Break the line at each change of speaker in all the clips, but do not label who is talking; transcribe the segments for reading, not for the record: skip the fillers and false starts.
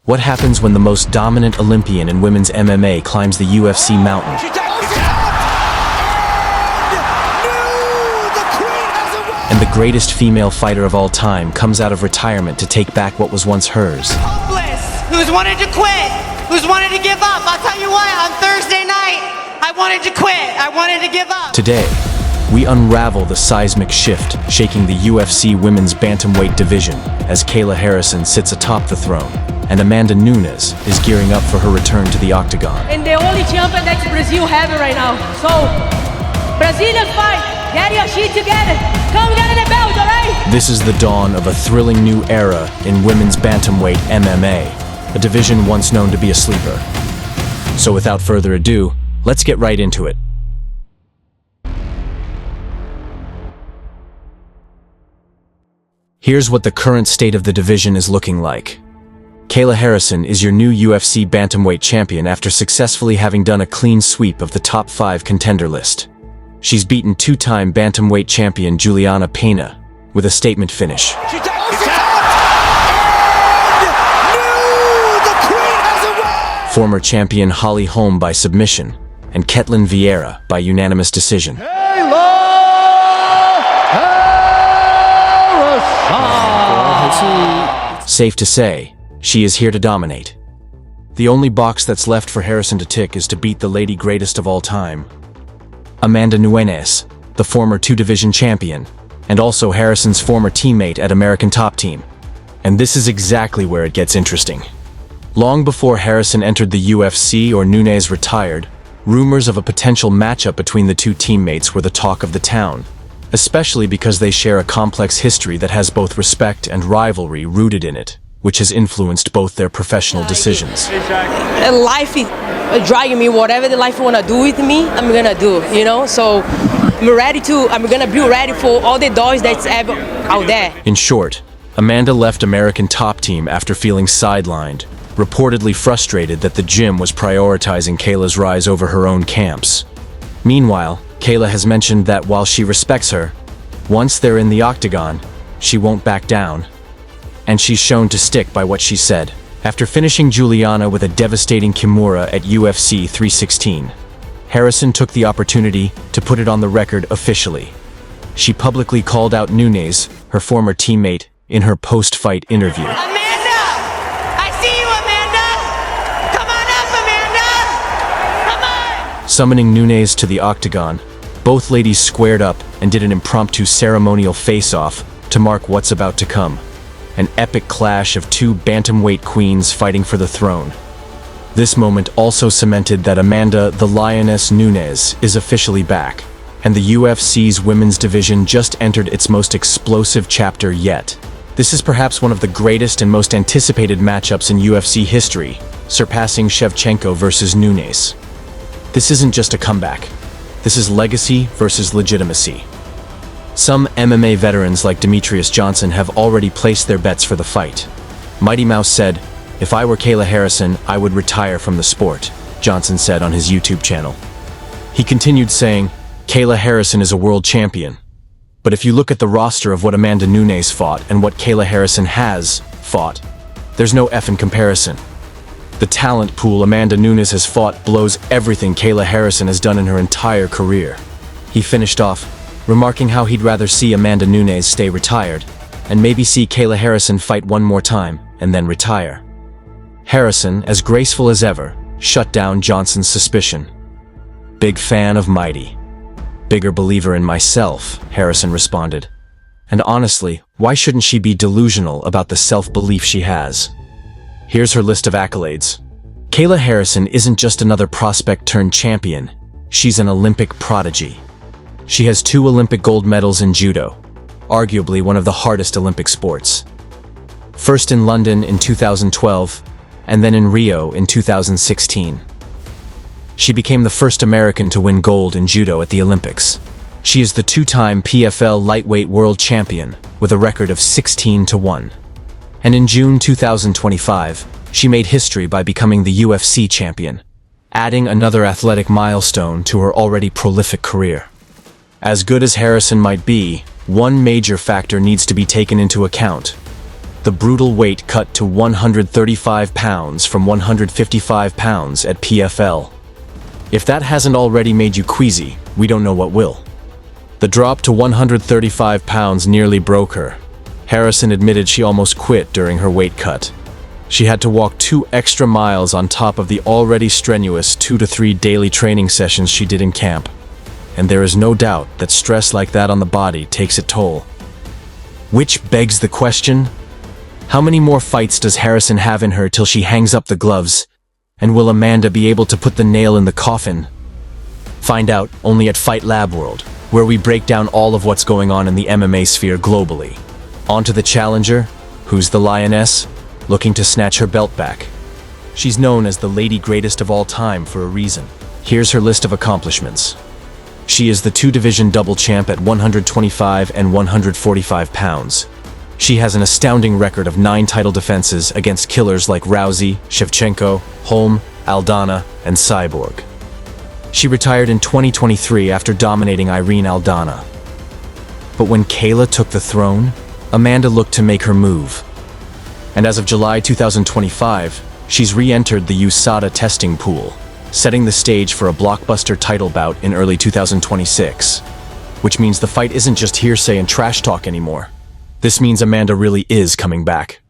What happens when the most dominant Olympian in women's MMA climbs the UFC mountain? And the greatest female fighter of all time comes out of retirement to take back what was once hers.
Hopeless, who's wanted to quit, who's wanted to give up. I'll tell you what, on Thursday night, I wanted to quit, I wanted to give up.
Today, we unravel the seismic shift shaking the UFC women's bantamweight division as Kayla Harrison sits atop the throne, and Amanda Nunes is gearing up for her return to the octagon.
And the only champion that Brazil have right now. So, Brazilian fight, get your shit together. Come get the belt, all right?
This is the dawn of a thrilling new era in women's bantamweight MMA, a division once known to be a sleeper. So without further ado, let's get right into it. Here's what the current state of the division is looking like. Kayla Harrison is your new UFC bantamweight champion after successfully having done a clean sweep of the top 5 contender list. She's beaten two-time bantamweight champion Juliana Pena with a statement finish. Former champion Holly Holm by submission, and Ketlin Vieira by unanimous decision. Safe to say, she is here to dominate. The only box that's left for Harrison to tick is to beat the lady greatest of all time, Amanda Nunes, the former 2-division champion, and also Harrison's former teammate at American Top Team. And this is exactly where it gets interesting. Long before Harrison entered the UFC or Nunes retired, rumors of a potential matchup between the two teammates were the talk of the town, especially because they share a complex history that has both respect and rivalry rooted in it, which has influenced both their professional decisions.
Life is driving me. Whatever the life want to do with me, I'm gonna do, you know? So I'm gonna be ready for all the doors that's ever out there.
In short, Amanda left American Top Team after feeling sidelined, reportedly frustrated that the gym was prioritizing Kayla's rise over her own camps. Meanwhile, Kayla has mentioned that while she respects her, once they're in the octagon, she won't back down. And she's shown to stick by what she said. After finishing Juliana with a devastating Kimura at UFC 316, Harrison took the opportunity to put it on the record officially. She publicly called out Nunes, her former teammate, in her post-fight interview.
Amanda! I see you, Amanda! Come on up, Amanda! Come on!
Summoning Nunes to the octagon, both ladies squared up and did an impromptu ceremonial face-off to mark what's about to come. An epic clash of two bantamweight queens fighting for the throne. This moment also cemented that Amanda the Lioness Nunes is officially back, and the UFC's women's division just entered its most explosive chapter yet. This is perhaps one of the greatest and most anticipated matchups in UFC history, surpassing Shevchenko versus Nunes. This isn't just a comeback. This is legacy versus legitimacy. Some MMA veterans like Demetrius Johnson have already placed their bets for the fight. Mighty Mouse said, "If I were Kayla Harrison, I would retire from the sport," Johnson said on his YouTube channel. He continued saying, "Kayla Harrison is a world champion. But if you look at the roster of what Amanda Nunes fought and what Kayla Harrison has fought, there's no effing comparison. The talent pool Amanda Nunes has fought blows everything Kayla Harrison has done in her entire career." He finished off, remarking how he'd rather see Amanda Nunes stay retired, and maybe see Kayla Harrison fight one more time, and then retire. Harrison, as graceful as ever, shut down Johnson's suspicion. "Big fan of Mighty. Bigger believer in myself," Harrison responded. And honestly, why shouldn't she be delusional about the self-belief she has? Here's her list of accolades. Kayla Harrison isn't just another prospect turned champion, she's an Olympic prodigy. She has 2 Olympic gold medals in judo, arguably one of the hardest Olympic sports. First in London in 2012, and then in Rio in 2016. She became the first American to win gold in judo at the Olympics. She is the 2-time PFL lightweight world champion with a record of 16-1. And in June 2025, she made history by becoming the UFC champion, adding another athletic milestone to her already prolific career. As good as Harrison might be, one major factor needs to be taken into account: The brutal weight cut to 135 pounds from 155 pounds at PFL. If that hasn't already made you queasy, we don't know what will. The drop to 135 pounds nearly broke her. Harrison admitted she almost quit during her weight cut. She had to walk 2 extra miles on top of the already strenuous 2 to 3 daily training sessions she did in camp. And there is no doubt that stress like that on the body takes a toll. Which begs the question, how many more fights does Harrison have in her till she hangs up the gloves? And will Amanda be able to put the nail in the coffin? Find out only at Fight Lab World, where we break down all of what's going on in the MMA sphere globally. On to the challenger, who's the lioness, looking to snatch her belt back. She's known as the lady greatest of all time for a reason. Here's her list of accomplishments. She is the 2-division double champ at 125 and 145 pounds. She has an astounding record of 9 title defenses against killers like Rousey, Shevchenko, Holm, Aldana, and Cyborg. She retired in 2023 after dominating Irene Aldana. But when Kayla took the throne, Amanda looked to make her move. And as of July 2025, she's re-entered the USADA testing pool, setting the stage for a blockbuster title bout in early 2026. Which means the fight isn't just hearsay and trash talk anymore. This means Amanda really is coming back.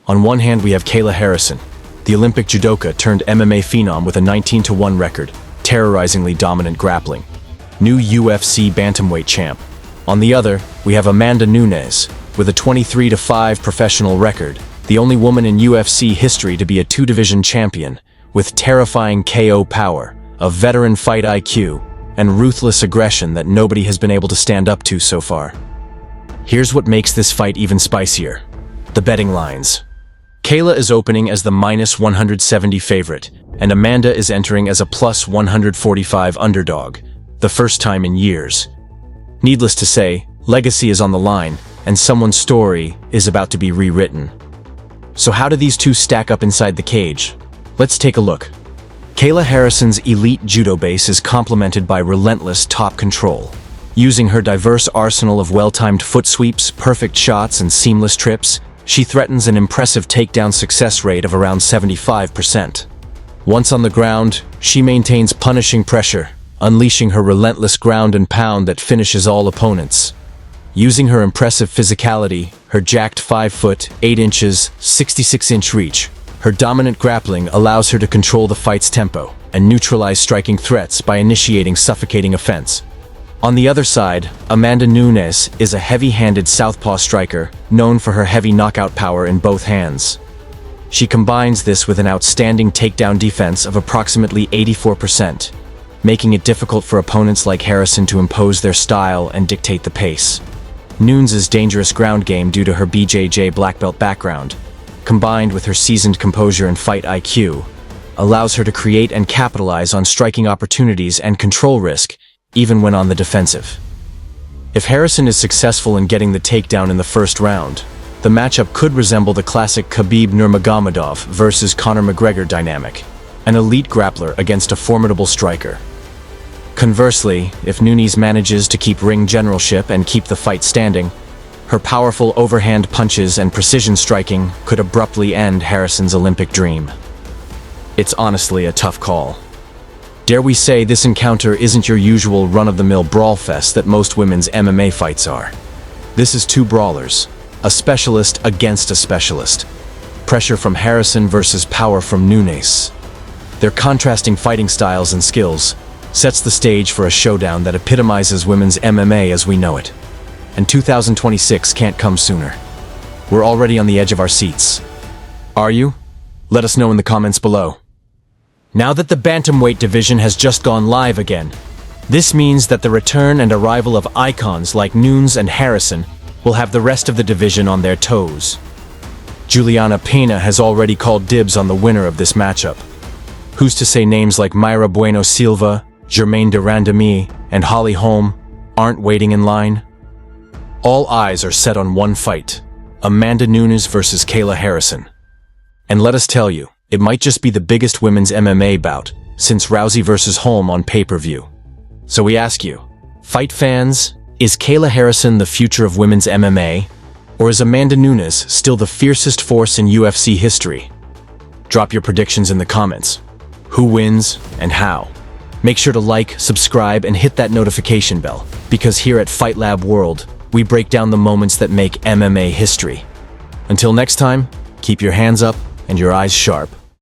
On one hand, we have Kayla Harrison, the Olympic judoka turned MMA phenom with a 19-1 record, terrorizingly dominant grappling. New UFC bantamweight champ. On the other, we have Amanda Nunes, with a 23-5 professional record, the only woman in UFC history to be a 2-division champion, with terrifying KO power, a veteran fight IQ, and ruthless aggression that nobody has been able to stand up to so far. Here's what makes this fight even spicier. The betting lines. Kayla is opening as the -170 favorite, and Amanda is entering as a +145 underdog, the first time in years. Needless to say, legacy is on the line, and someone's story is about to be rewritten. So how do these two stack up inside the cage? Let's take a look. Kayla Harrison's elite judo base is complemented by relentless top control. Using her diverse arsenal of well-timed foot sweeps, perfect shots, and seamless trips, she threatens an impressive takedown success rate of around 75%. Once on the ground, she maintains punishing pressure, unleashing her relentless ground and pound that finishes all opponents. Using her impressive physicality, her jacked 5 foot, 8 inches, 66-inch reach, her dominant grappling allows her to control the fight's tempo and neutralize striking threats by initiating suffocating offense. On the other side, Amanda Nunes is a heavy-handed southpaw striker known for her heavy knockout power in both hands. She combines this with an outstanding takedown defense of approximately 84%, making it difficult for opponents like Harrison to impose their style and dictate the pace. Nunes' dangerous ground game due to her BJJ black belt background, combined with her seasoned composure and fight IQ, allows her to create and capitalize on striking opportunities and control risk, even when on the defensive. If Harrison is successful in getting the takedown in the first round, the matchup could resemble the classic Khabib Nurmagomedov versus Conor McGregor dynamic, an elite grappler against a formidable striker. Conversely, if Nunes manages to keep ring generalship and keep the fight standing, her powerful overhand punches and precision striking could abruptly end Harrison's Olympic dream. It's honestly a tough call. Dare we say this encounter isn't your usual run-of-the-mill brawl fest that most women's MMA fights are. This is two brawlers, a specialist against a specialist. Pressure from Harrison versus power from Nunes. Their contrasting fighting styles and skills sets the stage for a showdown that epitomizes women's MMA as we know it. And 2026 can't come sooner. We're already on the edge of our seats. Are you? Let us know in the comments below. Now that the bantamweight division has just gone live again, this means that the return and arrival of icons like Nunes and Harrison will have the rest of the division on their toes. Juliana Pena has already called dibs on the winner of this matchup. Who's to say names like Mayra Bueno Silva, Germaine de Randamie, and Holly Holm aren't waiting in line? All eyes are set on one fight, Amanda Nunes versus Kayla Harrison. And let us tell you, it might just be the biggest women's MMA bout since Rousey versus Holm on pay-per-view. So we ask you, fight fans, is Kayla Harrison the future of women's MMA? Or is Amanda Nunes still the fiercest force in UFC history? Drop your predictions in the comments. Who wins and how? Make sure to like, subscribe, and hit that notification bell, because here at Fight Lab World, we break down the moments that make MMA history. Until next time, keep your hands up and your eyes sharp.